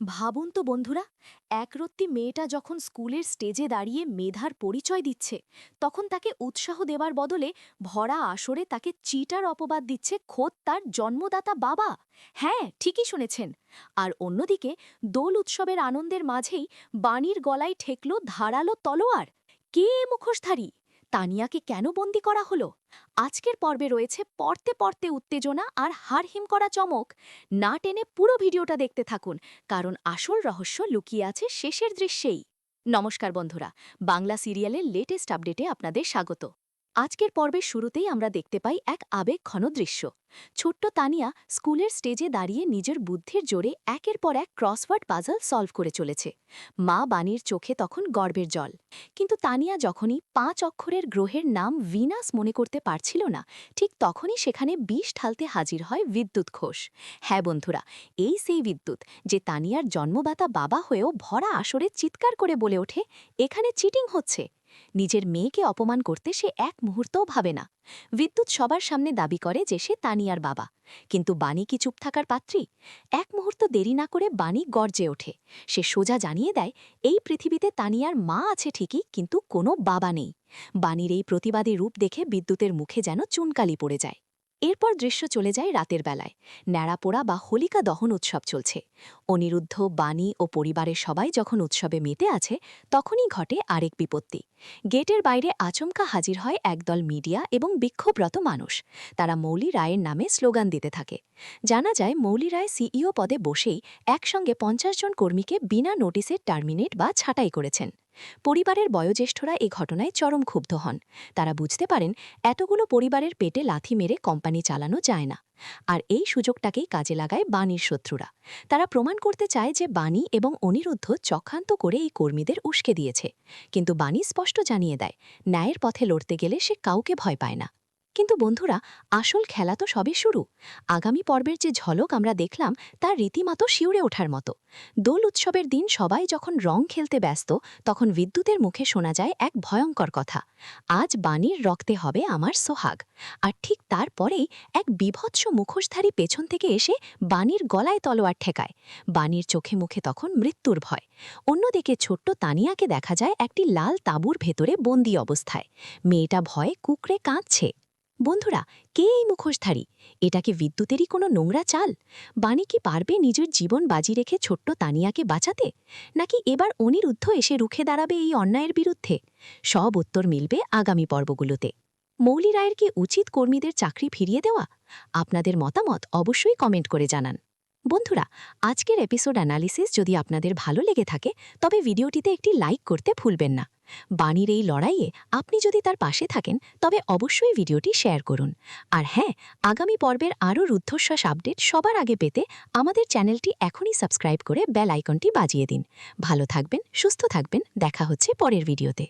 ভাবুন তো বন্ধুরা, একরত্তি মেয়েটা যখন স্কুলের স্টেজে দাঁড়িয়ে মেধার পরিচয় দিচ্ছে, তখন তাকে উৎসাহ দেবার বদলে ভরা আসরে তাকে চিটার অপবাদ দিচ্ছে খোদ তার জন্মদাতা বাবা। হ্যাঁ, ঠিকই শুনেছেন। আর অন্যদিকে দোল উৎসবের আনন্দের মাঝেই বাণীর গলায় ঠেকল ধারালো তলোয়ার। কে এ মুখোশধারী? তানিয়াকে কেন বন্দি করা হলো? আজকের পর্বে রয়েছে পড়তে পড়তে উত্তেজনা আর হাড়হিম করা চমক। না টেনে পুরো ভিডিওটা দেখতে থাকুন, কারণ আসল রহস্য লুকিয়ে আছে শেষের দৃশ্যেই। নমস্কার বন্ধুরা, বাংলা সিরিয়ালের লেটেস্ট আপডেটে আপনাদের স্বাগত। আজকের পর্বের শুরুতেই আমরা দেখতে পাই এক আবেগঘন দৃশ্য। ছোট্ট তানিয়া স্কুলের স্টেজে দাঁড়িয়ে নিজের বুদ্ধির জোরে একের পর এক ক্রসওয়ার্ড পাজল সলভ করে চলেছে। মা বাণীর চোখে তখন গর্বের জল। কিন্তু তানিয়া যখনই ৫ অক্ষরের গ্রহের নাম ভিনাস মনে করতে পারছিল না, ঠিক তখনই সেখানে বিষ ঢালতে হাজির হয় বিদ্যুৎ ঘোষ। হ্যাঁ বন্ধুরা, এই সেই বিদ্যুৎ যে তানিয়ার জন্মদাতা বাবা হয়েও ভরা আসরে চিৎকার করে বলে ওঠে, এখানে চিটিং হচ্ছে। নিজের মেয়েকে অপমান করতে সে এক মুহূর্তও ভাবে না। বিদ্যুৎ সবার সামনে দাবি করে যে সে তানিয়ার বাবা। কিন্তু বাণী কি চুপ থাকার পাত্রী? এক মুহূর্ত দেরি না করে বাণী গর্জে ওঠে। সে সোজা জানিয়ে দেয়, এই পৃথিবীতে তানিয়ার মা আছে ঠিকই, কিন্তু কোনো বাবা নেই। বাণীর এই প্রতিবাদী রূপ দেখে বিদ্যুতের মুখে যেন চুনকালি পড়ে যায়। এরপর দৃশ্য চলে যায় রাতের বেলায়। ন্যাড়াপোড়া বা হোলিকা দহন উৎসব চলছে। অনিরুদ্ধ, বাণী ও পরিবারের সবাই যখন উৎসবে মেতে আছে, তখনই ঘটে আরেক বিপত্তি। গেটের বাইরে আচমকা হাজির হয় একদল মিডিয়া এবং বিক্ষোভরত মানুষ। তারা মৌলি রায়ের নামে স্লোগান দিতে থাকে। জানা যায় মৌলি রায় সিইও পদে বসেই একসঙ্গে ৫০ জন কর্মীকে বিনা নোটিসে টার্মিনেট বা ছাঁটাই করেছেন। পরিবারের বয়োজ্যেষ্ঠরা এ ঘটনায় চরম ক্ষুব্ধ হন। তারা বুঝতে পারেন, এতগুলো পরিবারের পেটে লাথি মেরে কোম্পানি চালানো যায় না। আর এই সুযোগটাকেই কাজে লাগায় বাণীর শত্রুরা। তারা প্রমাণ করতে চায় যে বাণী এবং অনিরুদ্ধ চক্রান্ত করে এই কর্মীদের উস্কে দিয়েছে। কিন্তু বাণী স্পষ্ট জানিয়ে দেয়, ন্যায়ের পথে লড়তে গেলে সে কাউকে ভয় পায় না। কিন্তু বন্ধুরা, আসল খেলা তো সবে শুরু। আগামী পর্বের যে ঝলক আমরা দেখলাম, তার রীতিমতো শিউরে ওঠার মতো। দোল উৎসবের দিন সবাই যখন রং খেলতে ব্যস্ত, তখন বিদ্যুতের মুখে শোনা যায় এক ভয়ঙ্কর কথা, আজ বাণীর রক্তে হবে আমার সোহাগ। আর ঠিক তারপরেই এক বিভৎস মুখোশধারী পেছন থেকে এসে বাণীর গলায় তলোয়ার ঠেকায়। বাণীর চোখে মুখে তখন মৃত্যুর ভয়। অন্যদিকে ছোট্ট তানিয়াকে দেখা যায় একটি লাল তাঁবুর ভেতরে বন্দী অবস্থায়। মেয়েটা ভয়ে কুকড়ে কাঁদছে। বন্ধুরা, কে এই মুখোশধারী? এটা কি বিদ্যুতেরই কোনো নোংরা চাল? বাণী কি পারবে নিজের জীবন বাজি রেখে ছোট্ট তানিয়াকে বাঁচাতে? নাকি এবার অনিরুদ্ধ এসে রুখে দাঁড়াবে এই অন্যায়ের বিরুদ্ধে? সব উত্তর মিলবে আগামী পর্বগুলোতে। মৌলি রায়ের কি উচিত কর্মীদের চাকরি ফিরিয়ে দেওয়া? আপনাদের মতামত অবশ্যই কমেন্ট করে জানান। বন্ধুরা, আজকের এপিসোড অ্যানালিসিস যদি আপনাদের ভালো লেগে থাকে, তবে ভিডিওটিতে একটি লাইক করতে ভুলবেন না। বাণীর এই লড়াইয়ে আপনি যদি তার পাশে থাকেন, তবে অবশ্যই ভিডিওটি শেয়ার করুন। আর হ্যাঁ, আগামী পর্বের আরও রুদ্ধশ্বাস আপডেট সবার আগে পেতে আমাদের চ্যানেলটি এখনই সাবস্ক্রাইব করে বেল আইকনটি বাজিয়ে দিন। ভালো থাকবেন, সুস্থ থাকবেন, দেখা হচ্ছে পরের ভিডিওতে।